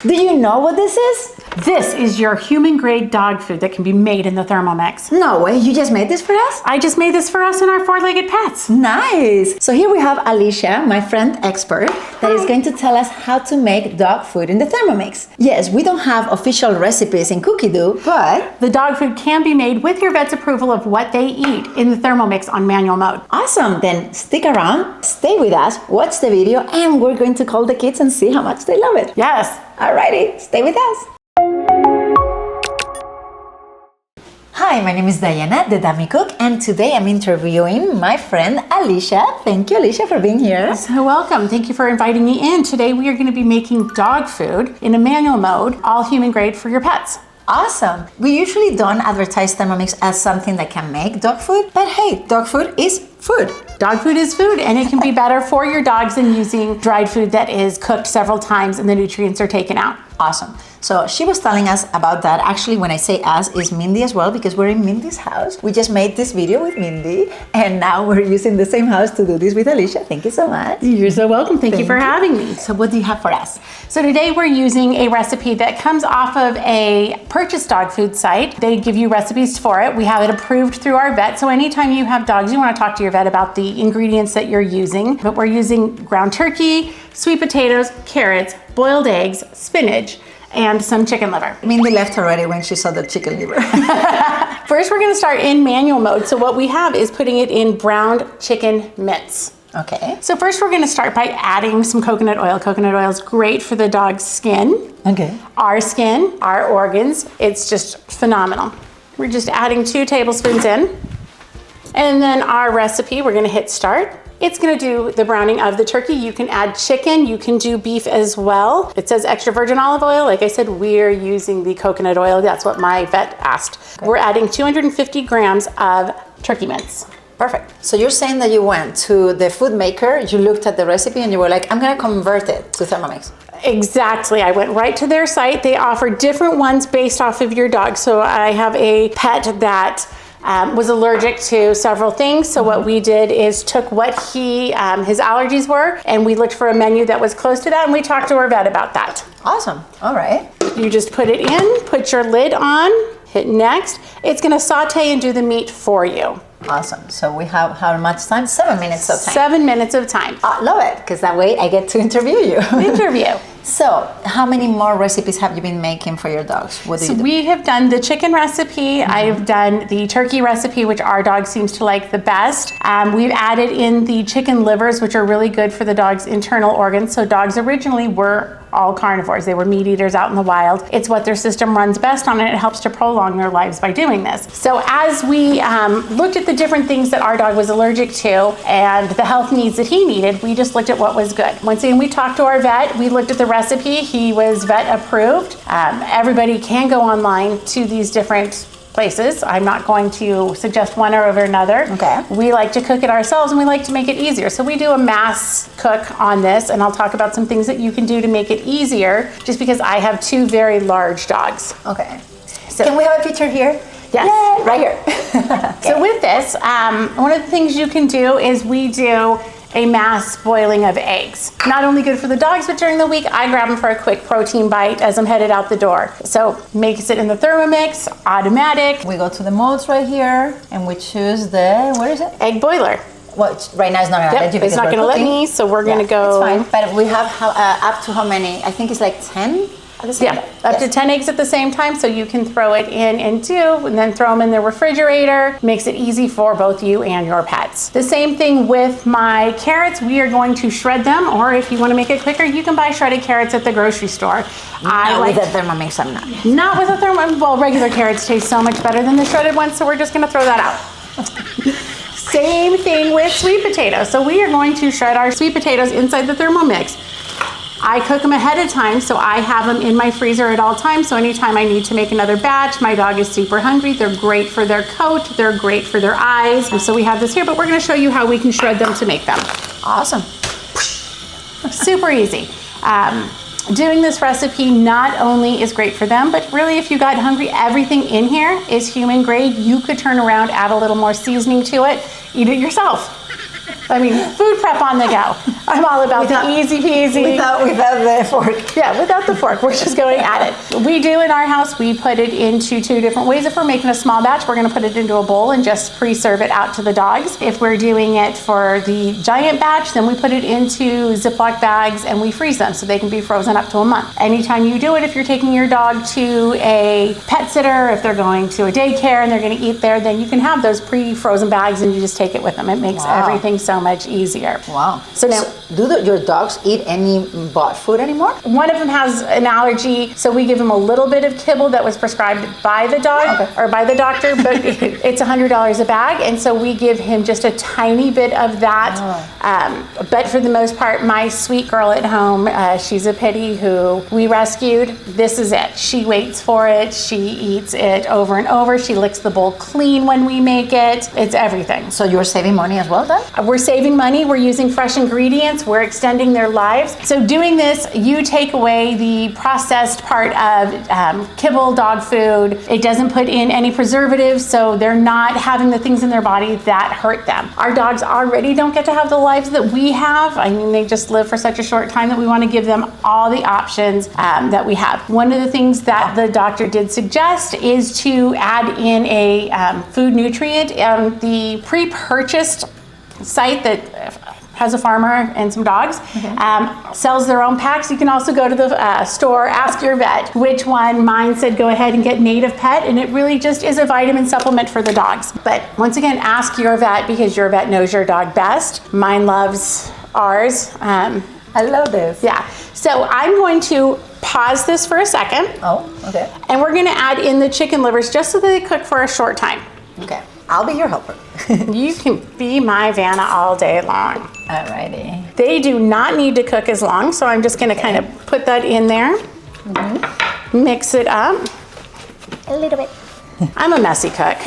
Do you know what this is? This is your human-grade dog food that can be made in the Thermomix. No way, you just made this for us? I just made this for us and our four-legged pets. Nice! So here we have Alicia, my friend expert, that is going to tell us how to make dog food in the Thermomix. Yes, we don't have official recipes in Cookie Doo, but the dog food can be made with your vet's approval of what they eat in the Thermomix on manual mode. Awesome! Then stick around, stay with us, watch the video, and we're going to call the kids and see how much they love it. Yes! Alrighty, stay with us. Hi, my name is Diana, the Dummy Cook, and today I'm interviewing my friend Alicia. Thank you, Alicia, for being here. So welcome. Thank you for inviting me in. Today we are going to be making dog food in a manual mode, all human grade for your pets. Awesome. We usually don't advertise Thermomix as something that can make dog food, but hey, dog food is food. Dog food is food, and it can be better for your dogs than using dried food that is cooked several times and the nutrients are taken out. Awesome. So she was telling us about that. Actually, when I say us, is Mindy as well, because we're in Mindy's house. We just made this video with Mindy, and now we're using the same house to do this with Alicia. Thank you so much. You're so welcome. Thank you for having me. So what do you have for us? So today we're using a recipe that comes off of a purchased dog food site. They give you recipes for it. We have it approved through our vet. So anytime you have dogs, you want to talk to your vet about the ingredients that you're using. But we're using ground turkey, sweet potatoes, carrots, boiled eggs, spinach, and some chicken liver. Mindy left already when she saw the chicken liver. First, we're going to start in manual mode. So what we have is putting it in browned chicken mince. Okay. So first we're going to start by adding some coconut oil. Coconut oil is great for the dog's skin. Okay. Our skin, our organs. It's just phenomenal. We're just adding 2 tablespoons in. And then our recipe, we're going to hit start. It's going to do the browning of the turkey. You can add chicken, you can do beef as well. It says extra virgin olive oil. Like I said, we're using the coconut oil. That's what my vet asked. Okay. We're adding 250 grams of turkey mince. Perfect. So you're saying that you went to the food maker, you looked at the recipe and you were like, I'm going to convert it to Thermomix. Exactly. I went right to their site. They offer different ones based off of your dog. So I have a pet that was allergic to several things. So what we did is took what his allergies were, and we looked for a menu that was close to that, and we talked to our vet about that. Awesome. All right. You just put it in, put your lid on, hit next. It's going to saute and do the meat for you. Awesome. So we have how much time? 7 minutes of time. 7 minutes of time. I love it, because that way I get to interview you. Interview. So how many more recipes have you been making for your dogs? What do you do? We have done the chicken recipe. I've done the turkey recipe, which our dog seems to like the best. We've added in the chicken livers, which are really good for the dog's internal organs. So dogs originally were all carnivores. They were meat eaters out in the wild. It's what their system runs best on, and it helps to prolong their lives by doing this. So as we looked at the different things that our dog was allergic to and the health needs that he needed, we just looked at what was good. Once again, we talked to our vet. We looked at the recipe. He was vet approved. Everybody can go online to these different places. I'm not going to suggest one over another. Okay. We like to cook it ourselves, and we like to make it easier. So we do a mass cook on this, and I'll talk about some things that you can do to make it easier, just because I have 2 very large dogs. Okay. So can we have a picture here? Yes. Yay, right here. Okay. So with this, one of the things you can do is we do a mass boiling of eggs. Not only good for the dogs, but during the week, I grab them for a quick protein bite as I'm headed out the door. So makes it in the Thermomix, automatic. We go to the modes right here, and we choose the, where is it? Egg boiler. Well, right now it's not going to let you. It's not going to let me, so we're going to go. It's fine. But we have up to how many? I think it's like 10. Up to 10 eggs at the same time, so you can throw it in and then throw them in the refrigerator. Makes it easy for both you and your pets. The same thing with my carrots. We are going to shred them, or if you want to make it quicker, you can buy shredded carrots at the grocery store. Not with a Thermomix, I'm not. Not with a Thermomix. Well, regular carrots taste so much better than the shredded ones, so we're just going to throw that out. Same thing with sweet potatoes. So we are going to shred our sweet potatoes inside the Thermomix. I cook them ahead of time, so I have them in my freezer at all times. So anytime I need to make another batch, my dog is super hungry. They're great for their coat. They're great for their eyes. And so we have this here, but we're going to show you how we can shred them to make them. Awesome. Super easy. Doing this recipe not only is great for them, but really if you got hungry, everything in here is human grade. You could turn around, add a little more seasoning to it, eat it yourself. I mean, food prep on the go. I'm all about the easy peasy. Without the fork. Yeah, without the fork, we're just going at it. We do in our house, we put it into 2 different ways. If we're making a small batch, we're gonna put it into a bowl and just pre-serve it out to the dogs. If we're doing it for the giant batch, then we put it into Ziploc bags and we freeze them so they can be frozen up to a month. Anytime you do it, if you're taking your dog to a pet sitter, if they're going to a daycare and they're gonna eat there, then you can have those pre-frozen bags and you just take it with them. It makes everything so much easier. Wow. So now, do your dogs eat any bought food anymore? one of them has an allergy, so we give him a little bit of kibble that was prescribed by the dog or by the doctor, but it's $100 a bag, and so we give him just a tiny bit of that. But for the most part, my sweet girl at home, she's a pitty who we rescued. This is it. She waits for it. She eats it over and over. She licks the bowl clean when we make it. It's everything. So you're saving money as well then? We're saving money. We're using fresh ingredients. We're extending their lives. So doing this, you take away the processed part of kibble, dog food. It doesn't put in any preservatives, so they're not having the things in their body that hurt them. Our dogs already don't get to have the lives that we have. I mean, they just live for such a short time that we want to give them all the options that we have. One of the things that the doctor did suggest is to add in a food nutrient. The pre-purchased site that has a farmer and some dogs, sells their own packs. You can also go to the store, ask your vet which one. Mine said go ahead and get Native Pet, and it really just is a vitamin supplement for the dogs. But once again, ask your vet because your vet knows your dog best. Mine loves ours. I love this. Yeah, so I'm going to pause this for a second. Oh, okay. And we're gonna add in the chicken livers just so that they cook for a short time. Okay, I'll be your helper. You can be my Vanna all day long. Alrighty. They do not need to cook as long, so I'm just gonna kind of put that in there, mix it up. A little bit. I'm a messy cook.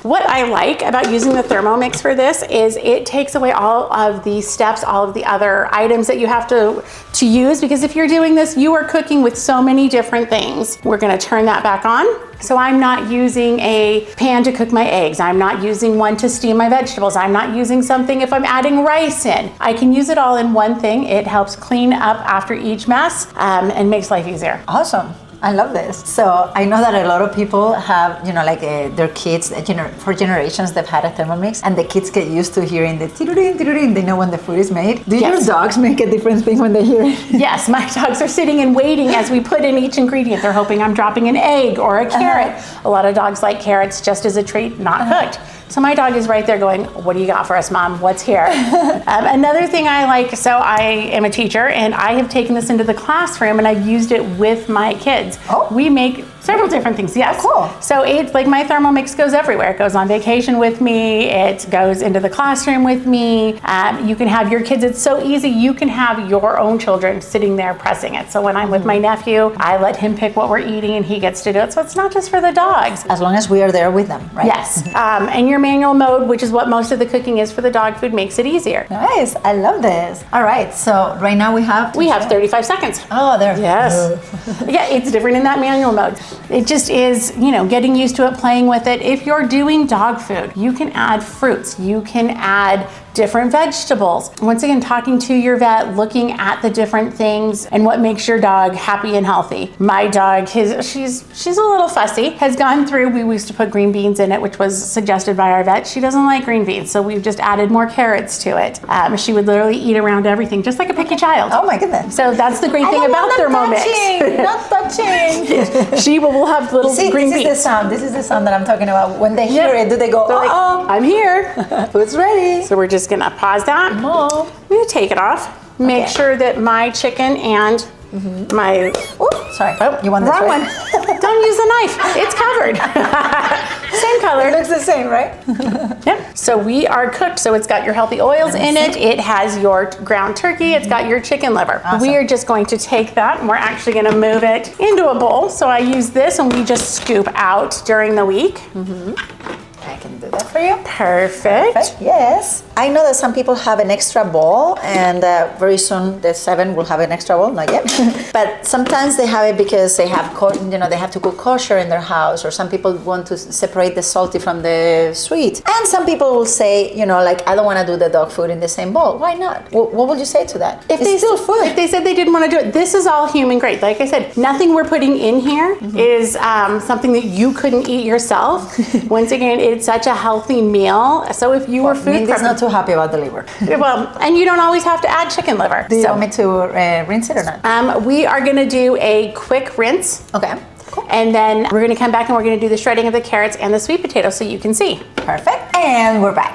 What I like about using the Thermomix for this is it takes away all of the steps, all of the other items that you have to use, because if you're doing this, you are cooking with so many different things. We're gonna turn that back on. So I'm not using a pan to cook my eggs. I'm not using one to steam my vegetables. I'm not using something if I'm adding rice in. I can use it all in one thing. It helps clean up after each mess and makes life easier. Awesome. I love this. So I know that a lot of people have, like their kids, for generations they've had a Thermomix, and the kids get used to hearing the tirurin, tirurin. They know when the food is made. Do your dogs make a different thing when they hear it? Yes, my dogs are sitting and waiting as we put in each ingredient. They're hoping I'm dropping an egg or a carrot. A lot of dogs like carrots just as a treat, not cooked. So my dog is right there going, what do you got for us, Mom? What's here? Another thing I like, so I am a teacher and I have taken this into the classroom and I've used it with my kids. Oh. We make several different things, yes. Oh, cool. So it's like my Thermomix goes everywhere. It goes on vacation with me. It goes into the classroom with me. You can have your kids, it's so easy. You can have your own children sitting there pressing it. So when I'm with my nephew, I let him pick what we're eating and he gets to do it. So it's not just for the dogs. As long as we are there with them, right? Yes, and your manual mode, which is what most of the cooking is for the dog food, makes it easier. Nice, I love this. All right, so right now we have 35 seconds. Oh, there. Yes. Yeah, it's different in that manual mode. It just is, getting used to it, playing with it. If you're doing dog food, you can add fruits, you can add different vegetables. Once again, talking to your vet, looking at the different things and what makes your dog happy and healthy. My dog, she's a little fussy, has gone through, we used to put green beans in it, which was suggested by our vet. She doesn't like green beans, so we've just added more carrots to it. She would literally eat around everything, just like a picky child. Oh my goodness. So that's the great thing about Thermomix. Not touching. She will have little green beans. This is the sound that I'm talking about. When they hear it, do they go, oh, I'm here. Food's ready. So we're just gonna pause that. Mom. I'm gonna take it off. Make sure that my chicken and my... Sorry. Oh, you want this wrong right? one. Don't use the knife. It's covered. Same color. It looks the same, right? Yep. So we are cooked. So it's got your healthy oils in it. It has your ground turkey. It's got your chicken liver. Awesome. We are just going to take that and we're actually going to move it into a bowl. So I use this and we just scoop out during the week. Okay. can do that for you. Perfect. Yes. I know that some people have an extra bowl, and very soon the 7 will have an extra bowl, not yet. But sometimes they have it because they have, they have to cook kosher in their house, or some people want to separate the salty from the sweet. And some people will say, like, I don't want to do the dog food in the same bowl. Why not? What would you say to that? It's still food. If they said they didn't want to do it, this is all human grade. Like I said, nothing we're putting in here is something that you couldn't eat yourself. Once again, it's such a healthy meal. So if you were food Mindy's not too happy about the liver. Well, and you don't always have to add chicken liver. Do you want me to rinse it or not? We are going to do a quick rinse. Okay. Cool. And then we're going to come back and we're going to do the shredding of the carrots and the sweet potato so you can see. Perfect. And we're back.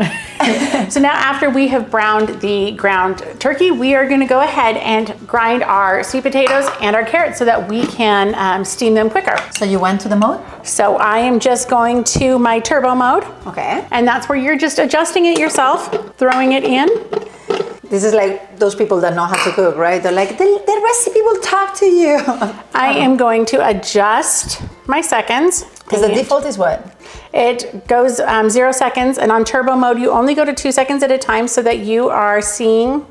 So now after we have browned the ground turkey, we are going to go ahead and grind our sweet potatoes and our carrots so that we can steam them quicker. So you went to the mode? So I am just going to my turbo mode. Okay. And that's where you're just adjusting it yourself, throwing it in. This is like those people that know how to cook, right? They're like, the recipe will talk to you. I am going to adjust my seconds. Because the default is what? It goes 0 seconds, and on turbo mode, you only go to 2 seconds at a time so that you are seeing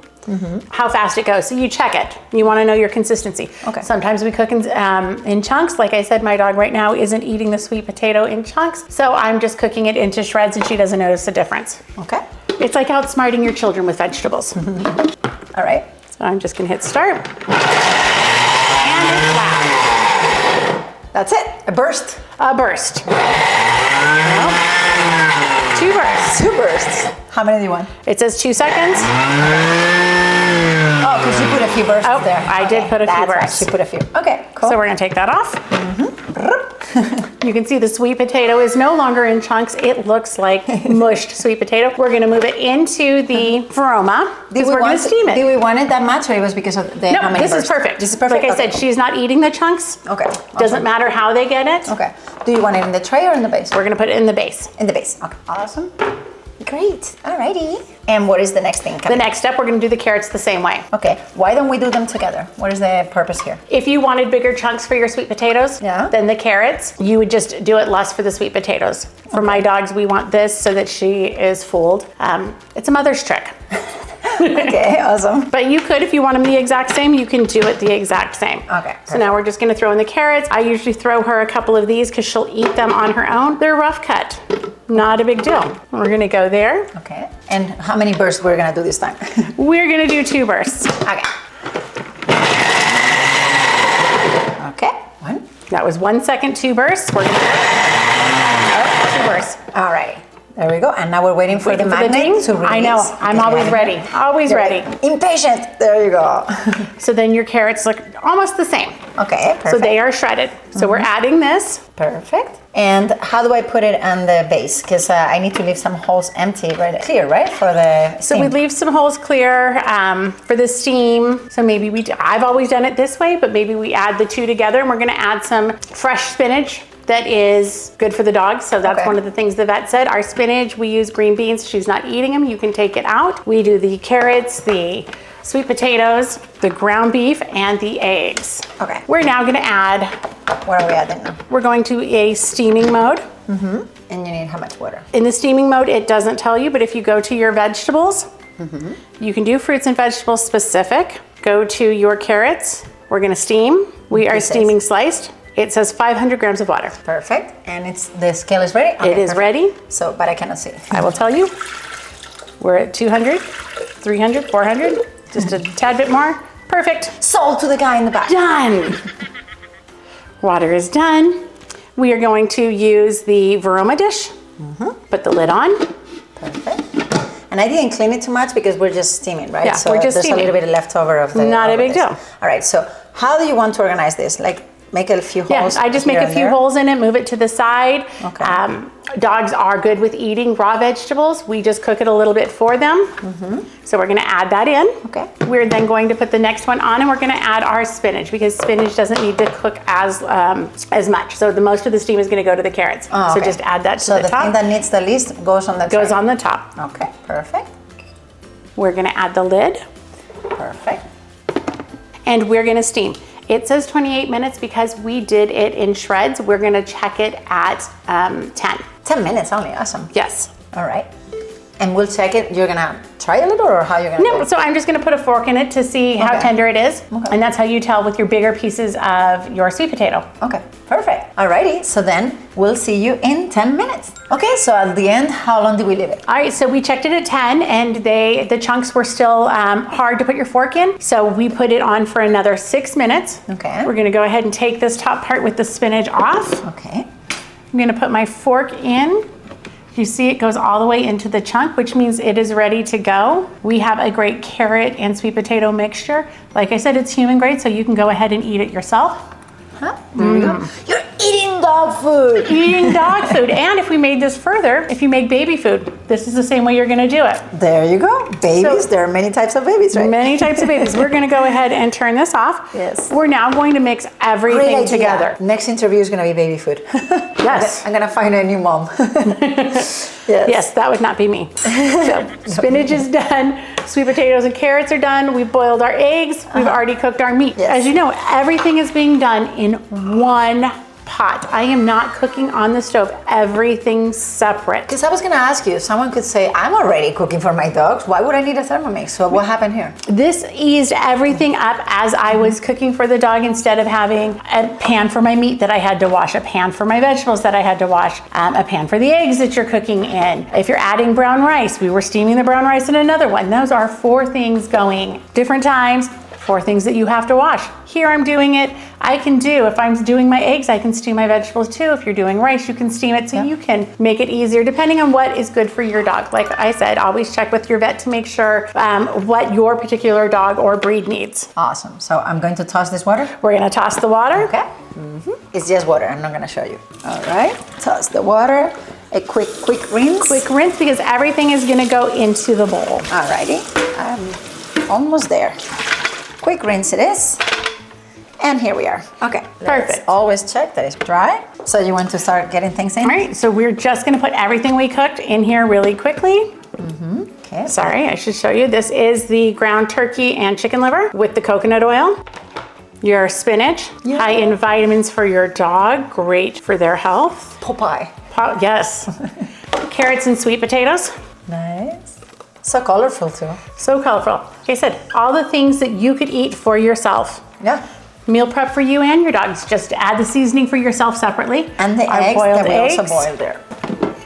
how fast it goes. So you check it. You want to know your consistency. Okay. Sometimes we cook in chunks. Like I said, my dog right now isn't eating the sweet potato in chunks. So I'm just cooking it into shreds and she doesn't notice the difference. Okay. It's like outsmarting your children with vegetables. All right. So I'm just gonna hit start. And it's loud. That's it. A burst. A burst. No. 2 bursts. 2 bursts. How many do you want? It says 2 seconds. Oh, because you put a few bursts there. I did put a few bursts. She put a few. Okay, cool. So we're gonna take that off. You can see the sweet potato is no longer in chunks. It looks like mushed sweet potato. We're gonna move it into the Veroma because we're gonna steam it. Did we want it that much, or it was because of the how many this bursts? is perfect. This is perfect. Like I said, she's not eating the chunks. Okay. Doesn't matter how they get it. Okay. Do you want it in the tray or in the base? We're gonna put it in the base. In the base. Okay. Awesome. Great. Alrighty. And what is the next thing? The next step, we're gonna do the carrots the same way. Okay. Why don't we do them together? What is the purpose here? If you wanted bigger chunks for your sweet potatoes than the carrots, you would just do it less for the sweet potatoes. For my dogs, we want this so that she is fooled. It's a mother's trick. Okay, awesome. But you could, if you want them the exact same, you can do it the exact same. Okay. Perfect. So now we're just gonna throw in the carrots. I usually throw her a couple of these because she'll eat them on her own. They're rough cut, not a big deal. We're gonna go there. Okay. And how many bursts we're gonna do this time? We're gonna do 2 bursts. Okay. Okay. 1. That was 1 second, 2 bursts. We're gonna do 2 bursts. All right. There we go. And now we're waiting for the magnet to release. I know. I'm always ready. Always ready. Impatient. There you go. So then your carrots look almost the same. Okay, perfect. So they are shredded. So we're adding this. Perfect. And how do I put it on the base? Because I need to leave some holes empty, right? Clear, right? For the steam. So we leave some holes clear for the steam. So maybe I've always done it this way, but maybe we add the 2 together, and we're gonna add some fresh spinach that is good for the dogs. So that's one of the things the vet said. Our spinach, we use green beans. She's not eating them. You can take it out. We do the carrots, the sweet potatoes, the ground beef, and the eggs. Okay. We're now gonna add. What are we adding now? We're going to a steaming mode. And you need how much water? In the steaming mode, it doesn't tell you, but if you go to your vegetables, you can do fruits and vegetables specific. Go to your carrots. We're gonna steam. We are steaming sliced. It says 500 grams of water. Perfect. And the scale is ready? Okay, it is ready. So, but I cannot see. I will tell you. We're at 200, 300, 400, just a tad bit more. Perfect. Sold to the guy in the back. Done. Water is done. We are going to use the Veroma dish. Put the lid on. Perfect. And I didn't clean it too much because we're just steaming, right? Yeah, so we're just steaming. There's a little bit left over of the. Not a big deal. All right. So how do you want to organize this? Like make a few holes. Yeah, I just make a few holes in it, move it to the side. Okay. Dogs are good with eating raw vegetables. We just cook it a little bit for them. So we're gonna add that in. Okay. We're then going to put the next one on, and we're gonna add our spinach because spinach doesn't need to cook as much. So the most of the steam is gonna go to the carrots. Oh, okay. So just add that to so the top. So the thing that needs the least goes on the top. Goes on the top. Okay, perfect. We're gonna add the lid. Perfect. And we're gonna steam. It says 28 minutes because we did it in shreds. We're gonna check it at 10. 10 minutes only, awesome. Yes. All right. And we'll check it. You're gonna try a little, or how you're gonna do No, it? so I'm just gonna put a fork in it to see how tender it is. Okay. And that's how you tell with your bigger pieces of your sweet potato. Okay, perfect. Alrighty, so then we'll see you in 10 minutes. Okay, so at the end, how long did we leave it? All right, so we checked it at 10 and the chunks were still hard to put your fork in. So we put it on for another 6 minutes. Okay. We're gonna go ahead and take this top part with the spinach off. Okay. I'm gonna put my fork in. You see it goes all the way into the chunk, which means it is ready to go. We have a great carrot and sweet potato mixture. Like I said, it's human grade, so you can go ahead and eat it yourself. Huh? There we go. You're eating dog food. Eating dog food. And if we made this further, if you make baby food, this is the same way you're gonna do it. There you go. Babies, So- there are many types of babies, right? Many types of babies. We're gonna go ahead and turn this off. Yes. We're now going to mix Great everything idea. together. Next interview is gonna be baby food. Yes. I'm gonna find a new mom. Yes. Yes, that would not be me. So spinach is done, sweet potatoes and carrots are done, we've boiled our eggs, we've already cooked our meat. Yes. As you know, everything is being done in one pot. I am not cooking on the stove, everything's separate. Because I was gonna ask you, someone could say, I'm already cooking for my dogs. Why would I need a Thermomix? So what happened here? This eased everything up as I was cooking for the dog instead of having a pan for my meat that I had to wash, a pan for my vegetables that I had to wash, a pan for the eggs that you're cooking in. If you're adding brown rice, we were steaming the brown rice in another one. Those are 4 things going different times, 4 things that you have to wash. Here I'm doing it. I can do, if I'm doing my eggs, I can steam my vegetables too. If you're doing rice, you can steam it, so you can make it easier depending on what is good for your dog. Like I said, always check with your vet to make sure what your particular dog or breed needs. Awesome. So I'm going to toss this water. We're gonna toss the water. Okay. It's just water. I'm not gonna show you. All right. Toss the water. A quick rinse. Quick rinse because everything is gonna go into the bowl. Alrighty. I'm almost there. Quick rinse it is. And here we are. Okay. Let's Perfect. always check that it's dry. So you want to start getting things in? All right, so we're just gonna put everything we cooked in here really quickly. Okay. Sorry, I should show you. This is the ground turkey and chicken liver with the coconut oil. Your spinach, high in vitamins for your dog, great for their health. Popeye. Yes. Carrots and sweet potatoes. Nice. So colorful too. So colorful. Like I said, all the things that you could eat for yourself. Yeah. Meal prep for you and your dogs. Just add the seasoning for yourself separately. And the Our eggs boiled that we eggs. also boiled there.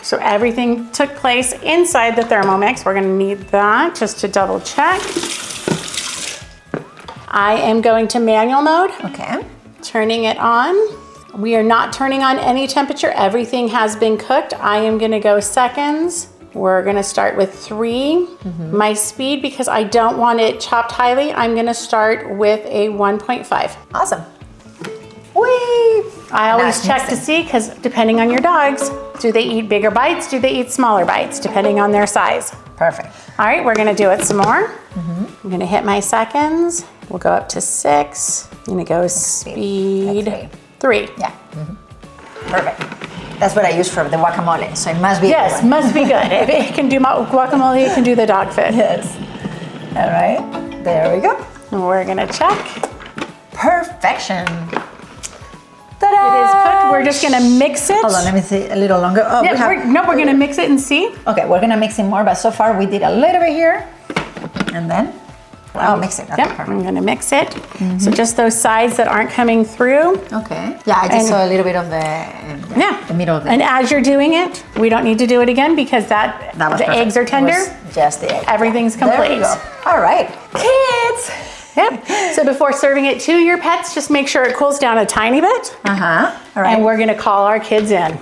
So everything took place inside the Thermomix. We're gonna need that just to double check. I am going to manual mode, Okay. turning it on. We are not turning on any temperature. Everything has been cooked. I am gonna go seconds. We're gonna start with 3. My speed, because I don't want it chopped highly, I'm gonna start with a 1.5. Awesome. Whee! I always Nice check to mixing. see, because depending on your dogs, do they eat bigger bites? Do they eat smaller bites? Depending on their size. Perfect. All right, we're gonna do it some more. I'm gonna hit my seconds. We'll go up to 6. I'm gonna go speed At 3. Yeah. Perfect. That's what I use for the guacamole, so it must be a Yes, good one. must be good. If it can do guacamole, it can do the dog food. Yes. All right. There we go. And we're gonna check. Perfection. It is cooked. We're just gonna mix it. Hold on, let me see a little longer. Oh, Yeah, we have, we're gonna mix it and see. Okay, we're gonna mix it more, but so far we did a little bit here, and then I'll mix it. Okay, Yep, I'm gonna mix it. So just those sides that aren't coming through. Okay. Yeah, I just And- saw a little bit of the the middle of the. And as you're doing it, we don't need to do it again because That was the perfect. eggs are It tender. was just the egg. Everything's There we complete. go. All right, kids. Yep. So before serving it to your pets, just make sure it cools down a tiny bit. All right. And we're gonna call our kids in.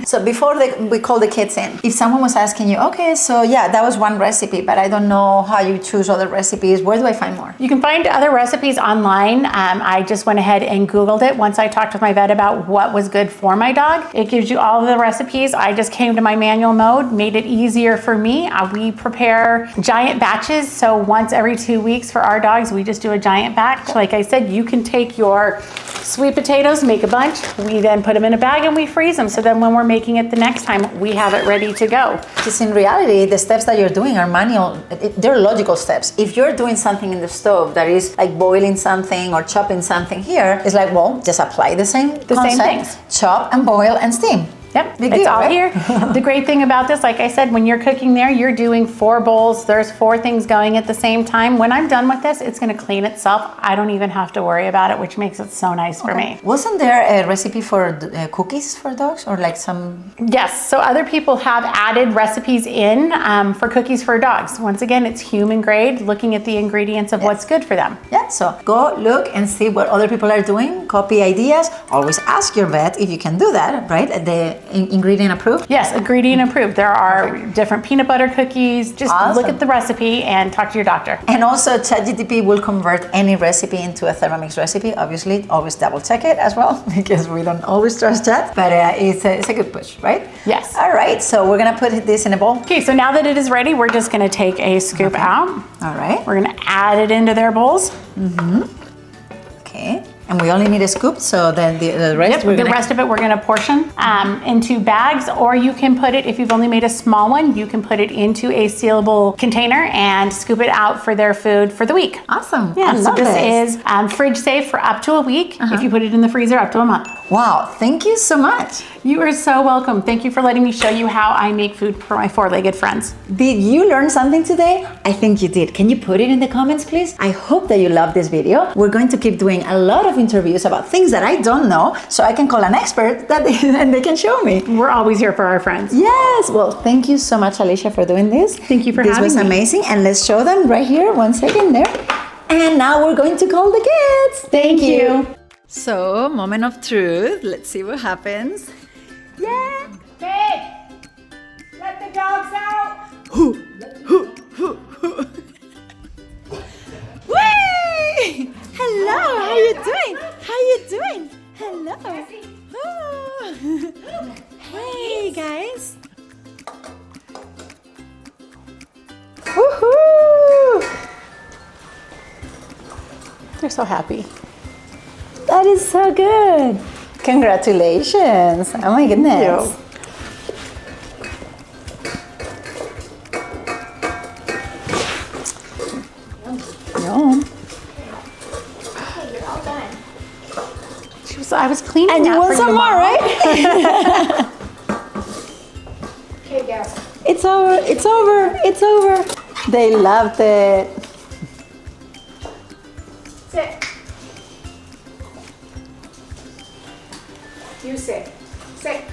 So before we call the kids in, if someone was asking you, okay, so yeah, that was one recipe, but I don't know how you choose other recipes, where do I find more? You can find other recipes online. I just went ahead and Googled it once I talked with my vet about what was good for my dog. It gives you all of the recipes. I just came to my manual mode, made it easier for me. We prepare giant batches, so once every 2 weeks for our dogs, we just do a giant batch. Like I said, you can take your sweet potatoes, make a bunch. We then put them in a bag and we freeze them. So then when we're making it the next time, we have it ready to go. Because in reality, the steps that you're doing are manual, they're logical steps. If you're doing something in the stove that is like boiling something or chopping something here, it's like, well, just apply the same concept, same things. chop and boil and steam. Yep, Big it's deal, all right? here. The great thing about this, like I said, when you're cooking there, you're doing 4 bowls. There's 4 things going at the same time. When I'm done with this, it's gonna clean itself. I don't even have to worry about it, which makes it so nice for me. Wasn't there a recipe for cookies for dogs or like some? Yes, so other people have added recipes in for cookies for dogs. Once again, it's human grade, looking at the ingredients of what's good for them. Yeah, so go look and see what other people are doing, copy ideas. Always ask your vet if you can do that, right? The ingredient approved? Yes, ingredient approved. There are different peanut butter cookies. Just look at the recipe and talk to your doctor. And also ChatGPT will convert any recipe into a Thermomix recipe. Obviously, always double check it as well because we don't always trust that, but it's a good push, right? Yes. All right, so we're gonna put this in a bowl. Okay, so now that it is ready, we're just gonna take a scoop out. All right. We're gonna add it into their bowls. Okay. And we only need a scoop, so then the rest The rest of it we're gonna portion into bags, or you can put it, if you've only made a small one, you can put it into a sealable container and scoop it out for their food for the week. Awesome. Yeah, I so love this is fridge safe for up to a week. If you put it in the freezer, up to a month. Wow, thank you so much. You are so welcome. Thank you for letting me show you how I make food for my 4-legged friends. Did you learn something today? I think you did. Can you put it in the comments, please? I hope that you love this video. We're going to keep doing a lot of interviews about things that I don't know, so I can call an expert and they can show me. We're always here for our friends. Yes, well, thank you so much, Alicia, for doing this. Thank you for having me. This was amazing, and let's show them right here. 1 second there. And now we're going to call the kids. Thank you. So, moment of truth. Let's see what happens. Yeah. Hey, let the dogs out. Whee! Hello, how you doing? How you doing? Hello. Oh. Hey guys. Woohoo! They're so happy. That is so good. Congratulations. Oh my goodness. Yum. Okay, you're all done. I was cleaning And you that want for some more, right? Okay, go. It's over, it's over, it's over. They loved it. Sit. You sit. Sit.